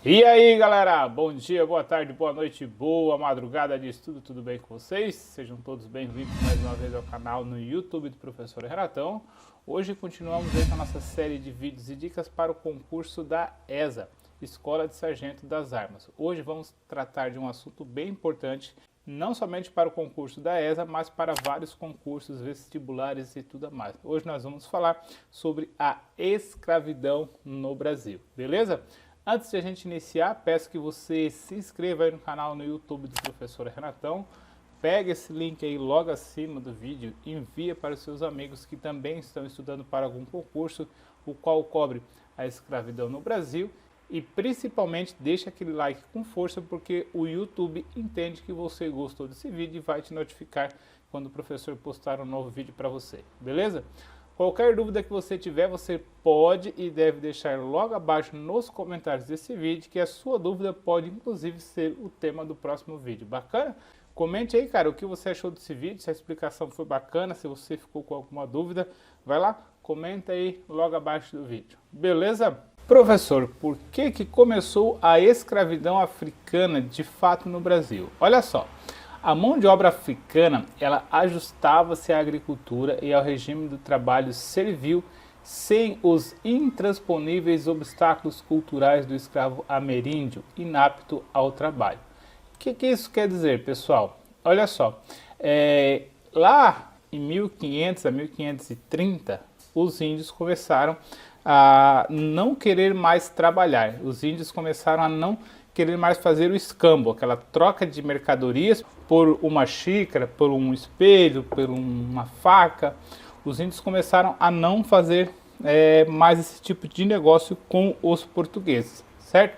E aí galera, bom dia, boa tarde, boa noite, boa madrugada disso tudo bem com vocês? Sejam todos bem-vindos mais uma vez ao canal no YouTube do Professor Renatão. Hoje continuamos aí com a nossa série de vídeos e dicas para o concurso da ESA, Escola de Sargento das Armas. Hoje vamos tratar de um assunto bem importante, não somente para o concurso da ESA, mas para vários concursos vestibulares e tudo mais. Hoje nós vamos falar sobre a escravidão no Brasil, beleza? Antes de a gente iniciar, peço que você se inscreva aí no canal no YouTube do Professor Renatão. Pega esse link aí logo acima do vídeo e envia para os seus amigos que também estão estudando para algum concurso, o qual cobre a escravidão no Brasil. E principalmente deixa aquele like com força, porque o YouTube entende que você gostou desse vídeo e vai te notificar quando o professor postar um novo vídeo para você, beleza? Qualquer dúvida que você tiver, você pode e deve deixar logo abaixo nos comentários desse vídeo, que a sua dúvida pode inclusive ser o tema do próximo vídeo. Bacana? Comente aí, cara, o que você achou desse vídeo, se a explicação foi bacana, se você ficou com alguma dúvida, vai lá, comenta aí logo abaixo do vídeo. Beleza? Professor, por que começou a escravidão africana de fato no Brasil? Olha só. A mão de obra africana, ela ajustava-se à agricultura e ao regime do trabalho servil sem os intransponíveis obstáculos culturais do escravo ameríndio inapto ao trabalho. O que isso quer dizer, pessoal? Olha só, lá em 1500 a 1530, os índios começaram a não querer mais trabalhar. Os índios começaram a não querer mais fazer o escambo, aquela troca de mercadorias por uma xícara, por um espelho, por uma faca. Os índios começaram a não fazer mais esse tipo de negócio com os portugueses, certo?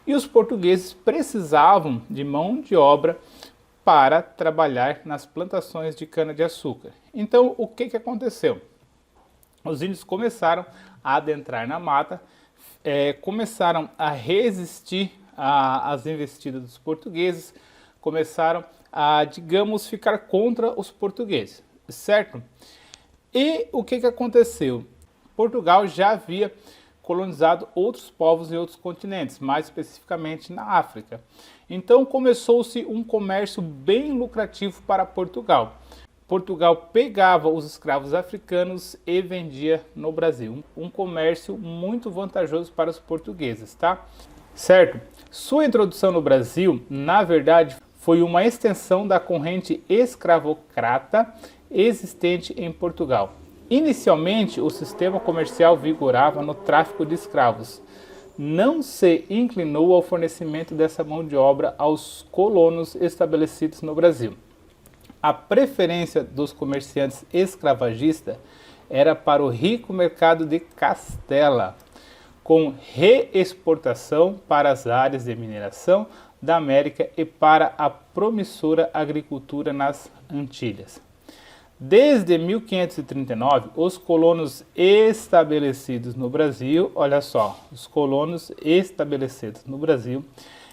E os portugueses precisavam de mão de obra para trabalhar nas plantações de cana-de-açúcar. Então, o que aconteceu? Os índios começaram a adentrar na mata, começaram a resistir às investidas dos portugueses, começaram a, digamos, ficar contra os portugueses, certo? E o que aconteceu? Portugal já havia colonizado outros povos em outros continentes, mais especificamente na África. Então começou-se um comércio bem lucrativo para Portugal. Portugal pegava os escravos africanos e vendia no Brasil. Um comércio muito vantajoso para os portugueses, tá? Certo? Sua introdução no Brasil, na verdade, foi uma extensão da corrente escravocrata existente em Portugal. Inicialmente, o sistema comercial vigorava no tráfico de escravos. Não se inclinou ao fornecimento dessa mão de obra aos colonos estabelecidos no Brasil. A preferência dos comerciantes escravagistas era para o rico mercado de Castela, com reexportação para as áreas de mineração da América e para a promissora agricultura nas Antilhas. Desde 1539, os colonos estabelecidos no Brasil, olha só, os colonos estabelecidos no Brasil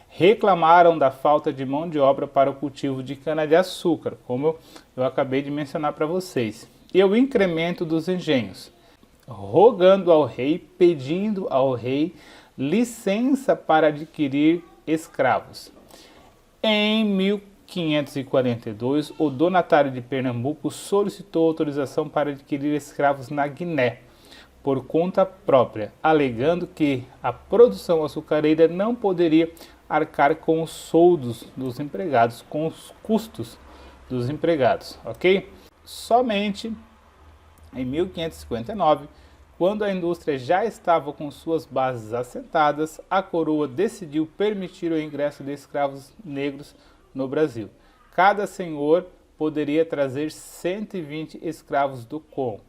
reclamaram da falta de mão de obra para o cultivo de cana-de-açúcar, como eu acabei de mencionar para vocês, e o incremento dos engenhos, rogando ao rei, pedindo ao rei licença para adquirir escravos. Em 1542, o donatário de Pernambuco solicitou autorização para adquirir escravos na Guiné, por conta própria, alegando que a produção açucareira não poderia arcar com os soldos dos empregados, com os custos dos empregados, ok? Somente em 1559, quando a indústria já estava com suas bases assentadas, a coroa decidiu permitir o ingresso de escravos negros no Brasil. Cada senhor poderia trazer 120 escravos do Congo.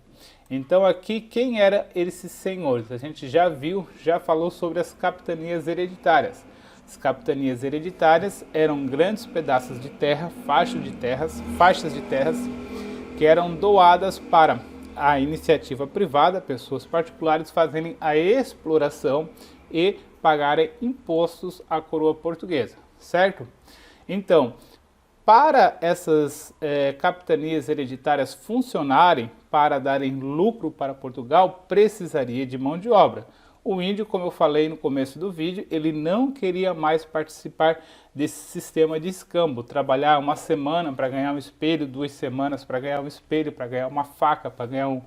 Então aqui, quem eram esses senhores? A gente já viu, já falou sobre as capitanias hereditárias. As capitanias hereditárias eram grandes pedaços de terra, faixas de terras que eram doadas para a iniciativa privada, pessoas particulares fazerem a exploração e pagarem impostos à coroa portuguesa, certo? Então, para essas capitanias hereditárias funcionarem, para darem lucro para Portugal, precisaria de mão de obra. O índio, como eu falei no começo do vídeo, ele não queria mais participar desse sistema de escambo, trabalhar uma semana para ganhar um espelho, 2 semanas para ganhar um espelho, para ganhar uma faca, para ganhar um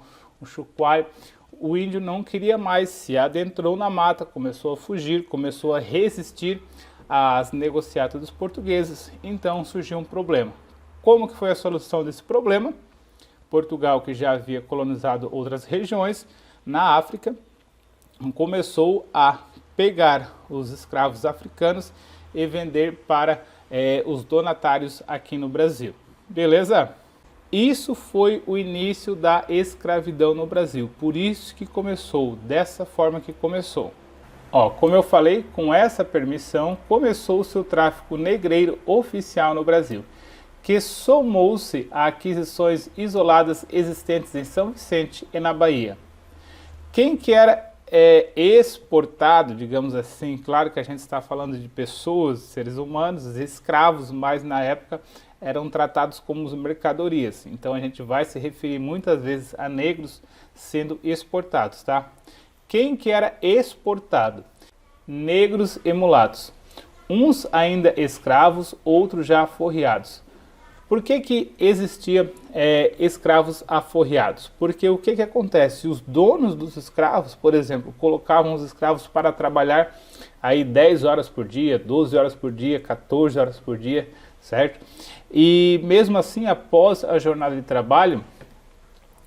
chuquai. O índio não queria mais, se adentrou na mata, começou a fugir, começou a resistir às negociatas dos portugueses, então surgiu um problema. Como que foi a solução desse problema? Portugal, que já havia colonizado outras regiões na África, começou a pegar os escravos africanos e vender para os donatários aqui no Brasil. Beleza? Isso foi o início da escravidão no Brasil, por isso que começou, dessa forma que começou. Ó, como eu falei, com essa permissão começou o seu tráfico negreiro oficial no Brasil, que somou-se a aquisições isoladas existentes em São Vicente e na Bahia. Quem que era exportado, digamos assim, claro que a gente está falando de pessoas, seres humanos, escravos, mas na época eram tratados como mercadorias, então a gente vai se referir muitas vezes a negros sendo exportados, tá? Quem que era exportado? Negros e mulatos, uns ainda escravos, outros já aforreados. Por que existia escravos aforreados? Porque o que acontece? Os donos dos escravos, por exemplo, colocavam os escravos para trabalhar aí 10 horas por dia, 12 horas por dia, 14 horas por dia, certo? E mesmo assim, após a jornada de trabalho,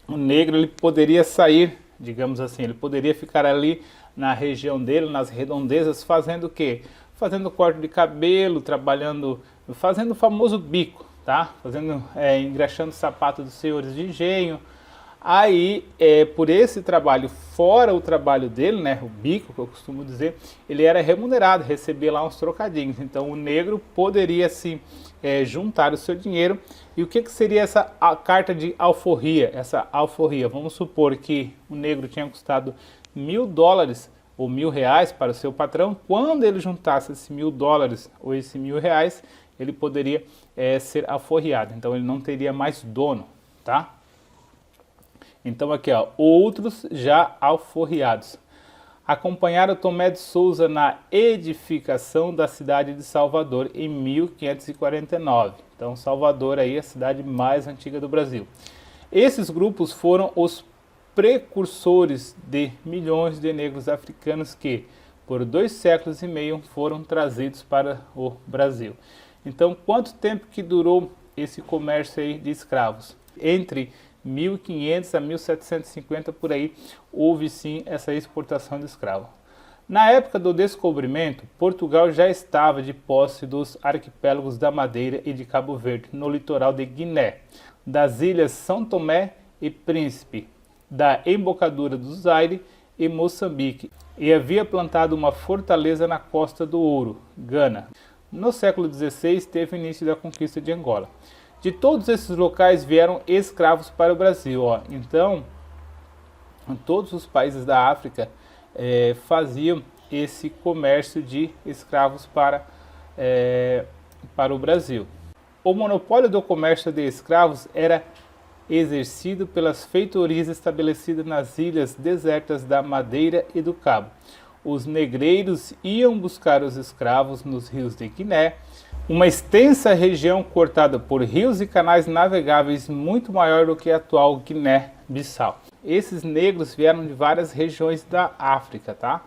o negro ele poderia sair, digamos assim, ele poderia ficar ali na região dele, nas redondezas, fazendo o quê? Fazendo corte de cabelo, trabalhando, fazendo o famoso bico. Tá? Engraxando sapato dos senhores de engenho. Aí, por esse trabalho, fora o trabalho dele, né, o bico, que eu costumo dizer, ele era remunerado, recebia lá uns trocadinhos. Então, o negro poderia, assim, juntar o seu dinheiro. E o que seria essa carta de alforria? Essa alforria, vamos supor que o negro tinha custado $1.000 ou R$1.000 para o seu patrão. Quando ele juntasse esses $1.000 ou esses R$1.000, ele poderia ser alforriado, então ele não teria mais dono, tá? Então aqui, ó, outros já alforriados. Acompanharam Tomé de Souza na edificação da cidade de Salvador em 1549. Então Salvador aí é a cidade mais antiga do Brasil. Esses grupos foram os precursores de milhões de negros africanos que, por 2 séculos e meio, foram trazidos para o Brasil. Então, quanto tempo que durou esse comércio aí de escravos? Entre 1500 a 1750, por aí, houve sim essa exportação de escravos. Na época do descobrimento, Portugal já estava de posse dos arquipélagos da Madeira e de Cabo Verde, no litoral de Guiné, das ilhas São Tomé e Príncipe, da embocadura do Zaire e Moçambique, e havia plantado uma fortaleza na Costa do Ouro, Gana. No século XVI, teve início da conquista de Angola. De todos esses locais vieram escravos para o Brasil. Ó. Então, todos os países da África faziam esse comércio de escravos para o Brasil. O monopólio do comércio de escravos era exercido pelas feitorias estabelecidas nas ilhas desertas da Madeira e do Cabo. Os negreiros iam buscar os escravos nos rios de Guiné, uma extensa região cortada por rios e canais navegáveis muito maior do que a atual Guiné-Bissau. Esses negros vieram de várias regiões da África, tá?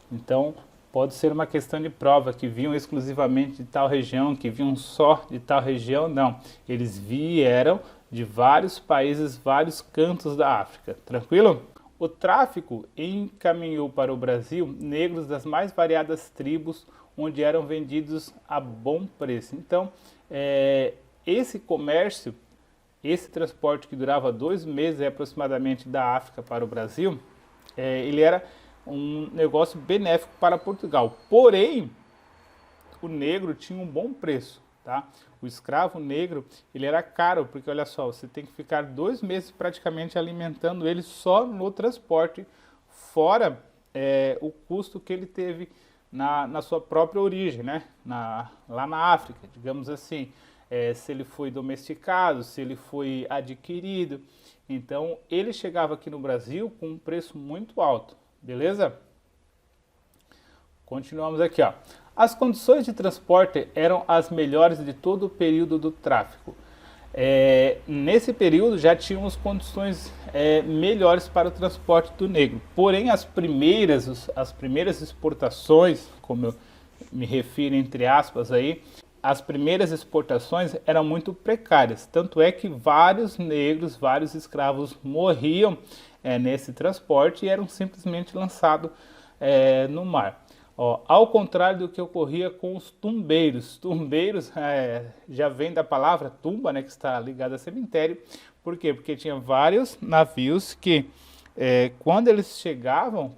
Então, pode ser uma questão de prova que vinham exclusivamente de tal região, que vinham só de tal região, não. Eles vieram de vários países, vários cantos da África, tranquilo? O tráfico encaminhou para o Brasil negros das mais variadas tribos, onde eram vendidos a bom preço. Então, esse comércio, esse transporte que durava 2 meses aproximadamente da África para o Brasil, ele era um negócio benéfico para Portugal. Porém, o negro tinha um bom preço. Tá? O escravo negro, ele era caro, porque olha só, você tem que ficar 2 meses praticamente alimentando ele só no transporte, fora o custo que ele teve na sua própria origem, né? Lá na África, digamos assim, se ele foi domesticado, se ele foi adquirido. Então, ele chegava aqui no Brasil com um preço muito alto, beleza? Continuamos aqui, ó. As condições de transporte eram as melhores de todo o período do tráfico. Nesse período já tínhamos condições melhores para o transporte do negro. Porém, as primeiras exportações, como eu me refiro entre aspas aí, as primeiras exportações eram muito precárias. Tanto é que vários negros, vários escravos morriam nesse transporte e eram simplesmente lançados no mar. Ó, ao contrário do que ocorria com os tumbeiros. Tumbeiros já vem da palavra tumba, né, que está ligada a cemitério. Por quê? Porque tinha vários navios que, quando eles chegavam,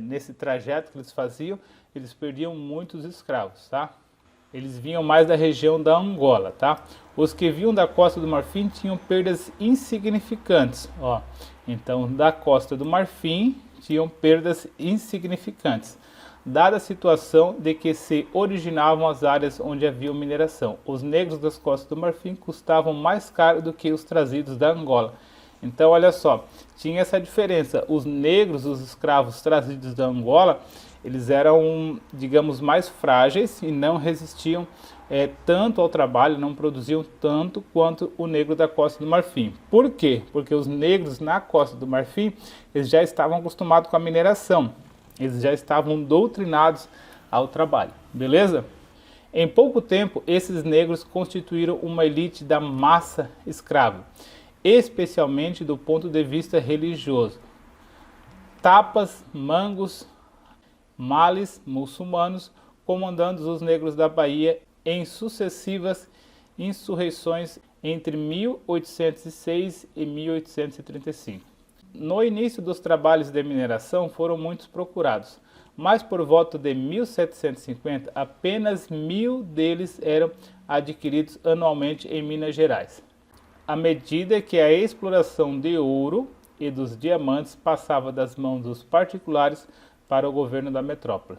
nesse trajeto que eles faziam, eles perdiam muitos escravos, tá? Eles vinham mais da região da Angola, tá? Os que vinham da Costa do Marfim tinham perdas insignificantes, ó. Então, da Costa do Marfim tinham perdas insignificantes, dada a situação de que se originavam as áreas onde havia mineração. Os negros das Costas do Marfim custavam mais caro do que os trazidos da Angola. Então, olha só, tinha essa diferença. Os negros, os escravos trazidos da Angola, eles eram, digamos, mais frágeis e não resistiam tanto ao trabalho, não produziam tanto quanto o negro da Costa do Marfim. Por quê? Porque os negros na Costa do Marfim, eles já estavam acostumados com a mineração, eles já estavam doutrinados ao trabalho, beleza? Em pouco tempo, esses negros constituíram uma elite da massa escrava, especialmente do ponto de vista religioso. Tapas, mangos, males, muçulmanos, comandando os negros da Bahia em sucessivas insurreições entre 1806 e 1835. No início dos trabalhos de mineração foram muitos procurados, mas por volta de 1750 apenas 1000 deles eram adquiridos anualmente em Minas Gerais. À medida que a exploração de ouro e dos diamantes passava das mãos dos particulares para o governo da metrópole.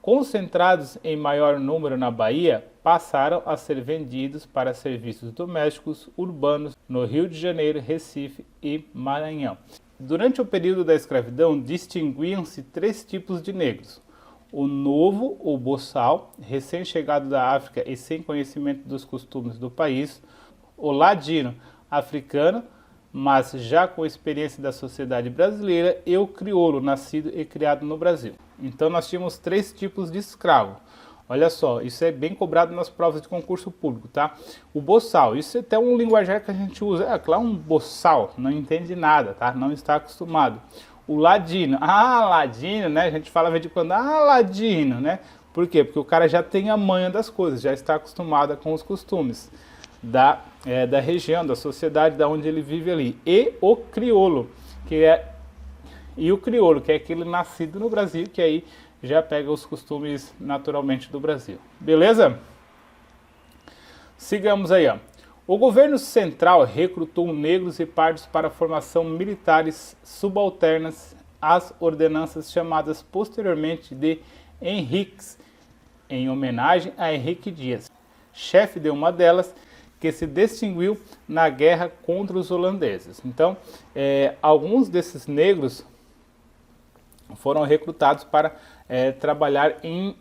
Concentrados em maior número na Bahia, passaram a ser vendidos para serviços domésticos urbanos no Rio de Janeiro, Recife e Maranhão. Durante o período da escravidão, distinguiam-se 3 tipos de negros. O novo, ou boçal, recém-chegado da África e sem conhecimento dos costumes do país. O ladino, africano, mas já com experiência da sociedade brasileira, e o crioulo, nascido e criado no Brasil. Então nós tínhamos 3 tipos de escravo. Olha só, isso é bem cobrado nas provas de concurso público, tá? O boçal, isso é até um linguajar que a gente usa. Claro, um boçal, não entende nada, tá? Não está acostumado. O ladino, ladino, né? A gente fala de vez em quando, ladino, né? Por quê? Porque o cara já tem a manha das coisas, já está acostumado com os costumes da região, da sociedade, da onde ele vive ali. E o crioulo, que é aquele nascido no Brasil, que aí já pega os costumes naturalmente do Brasil. Beleza? Sigamos aí, ó. O governo central recrutou negros e pardos para a formação militares subalternas às ordenanças chamadas posteriormente de Henriques, em homenagem a Henrique Dias, chefe de uma delas, que se distinguiu na guerra contra os holandeses. Então, alguns desses negros foram recrutados para trabalhar em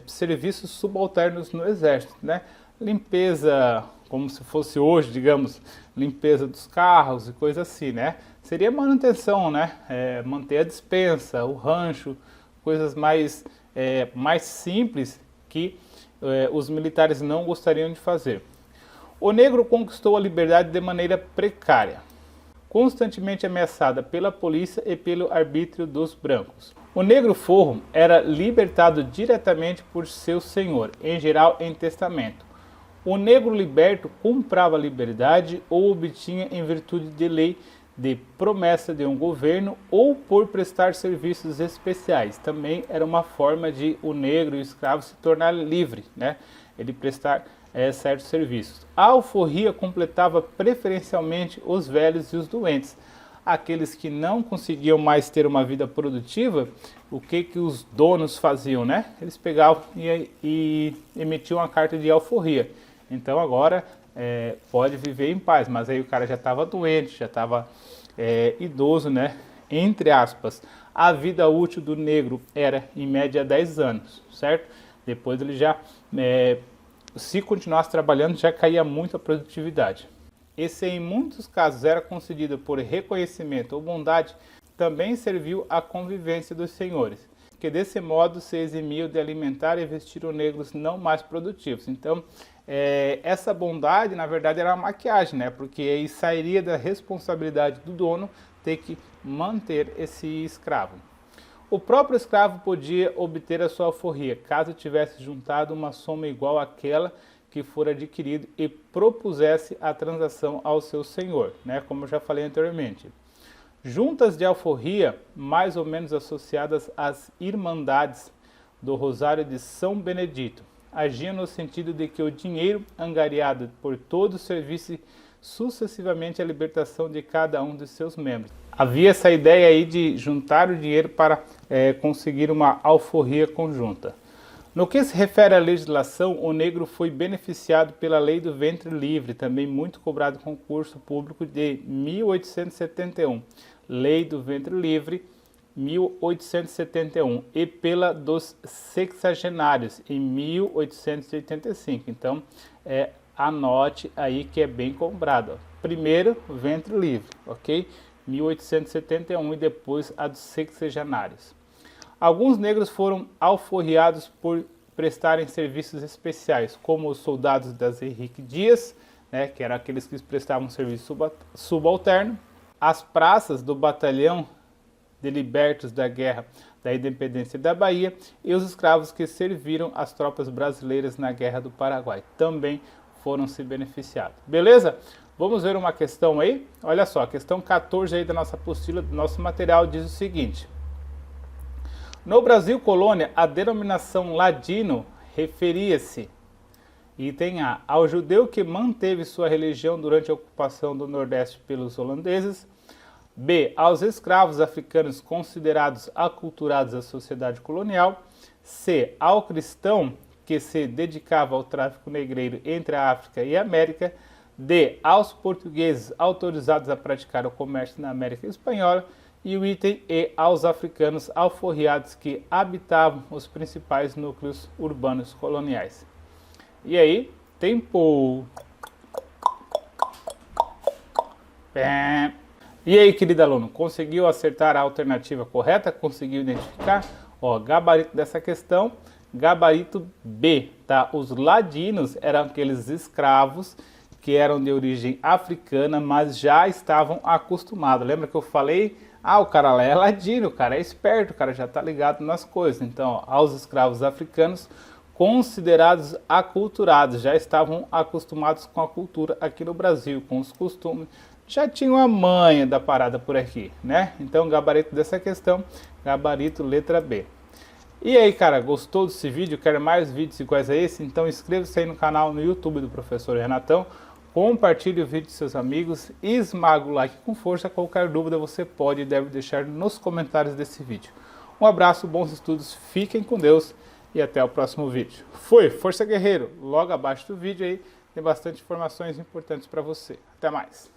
serviços subalternos no exército, né? Limpeza, como se fosse hoje, digamos, limpeza dos carros e coisa assim, né? Seria manutenção, né? Manter a despensa, o rancho, coisas mais simples que os militares não gostariam de fazer. O negro conquistou a liberdade de maneira precária, constantemente ameaçada pela polícia e pelo arbítrio dos brancos. O negro forro era libertado diretamente por seu senhor, em geral em testamento. O negro liberto comprava a liberdade ou obtinha em virtude de lei de promessa de um governo ou por prestar serviços especiais. Também era uma forma de o negro e o escravo se tornar livre, né? Ele prestar certos serviços. A alforria completava preferencialmente os velhos e os doentes. Aqueles que não conseguiam mais ter uma vida produtiva, o que os donos faziam, né? Eles pegavam e emitiam uma carta de alforria. Então agora pode viver em paz, mas aí o cara já estava doente, já estava idoso, né? Entre aspas. a vida útil do negro era em média 10 anos, certo? Depois ele já, se continuasse trabalhando, já caía muito a produtividade. Esse em muitos casos era concedido por reconhecimento ou bondade, também serviu à convivência dos senhores, que desse modo se eximiam de alimentar e vestir os negros não mais produtivos. Então, essa bondade, na verdade, era uma maquiagem, né? Porque aí sairia da responsabilidade do dono ter que manter esse escravo. O próprio escravo podia obter a sua alforria, caso tivesse juntado uma soma igual àquela que for adquirido e propusesse a transação ao seu senhor, né? Como eu já falei anteriormente. Juntas de alforria, mais ou menos associadas às Irmandades do Rosário de São Benedito, agiam no sentido de que o dinheiro angariado por todos servisse sucessivamente à libertação de cada um de seus membros. Havia essa ideia aí de juntar o dinheiro para conseguir uma alforria conjunta. No que se refere à legislação, o negro foi beneficiado pela Lei do Ventre Livre, também muito cobrado concurso público de 1871, Lei do Ventre Livre, 1871, e pela dos sexagenários, em 1885. Então, anote aí que é bem cobrado. Ó. Primeiro, Ventre Livre, ok? 1871 e depois a dos sexagenários. Alguns negros foram alforriados por prestarem serviços especiais, como os soldados das Henrique Dias, né, que eram aqueles que prestavam serviço subalterno, as praças do batalhão de libertos da Guerra da Independência da Bahia e os escravos que serviram as tropas brasileiras na Guerra do Paraguai. Também foram se beneficiados. Beleza? Vamos ver uma questão aí? Olha só, a questão 14 aí da nossa apostila, do nosso material, diz o seguinte. No Brasil colônia, a denominação ladino referia-se, item A, ao judeu que manteve sua religião durante a ocupação do Nordeste pelos holandeses, B, aos escravos africanos considerados aculturados à sociedade colonial, C, ao cristão que se dedicava ao tráfico negreiro entre a África e a América, D, aos portugueses autorizados a praticar o comércio na América Espanhola, e o item E, aos africanos alforriados que habitavam os principais núcleos urbanos coloniais. E aí, tempo! E aí, querido aluno, conseguiu acertar a alternativa correta? Conseguiu identificar? Ó, gabarito dessa questão, gabarito B, tá? Os ladinos eram aqueles escravos que eram de origem africana, mas já estavam acostumados. Lembra que eu falei? Ah, o cara lá é ladino, o cara é esperto, o cara já está ligado nas coisas. Então, ó, aos escravos africanos considerados aculturados, já estavam acostumados com a cultura aqui no Brasil, com os costumes, já tinham a manha da parada por aqui, né? Então, gabarito dessa questão, gabarito letra B. E aí, cara, gostou desse vídeo? Quer mais vídeos iguais a esse? Então inscreva-se aí no canal no YouTube do Professor Renatão, compartilhe o vídeo com seus amigos, esmaga o like com força. Qualquer dúvida você pode e deve deixar nos comentários desse vídeo. Um abraço, bons estudos, fiquem com Deus e até o próximo vídeo. Fui, Força Guerreiro! Logo abaixo do vídeo aí tem bastante informações importantes para você. Até mais!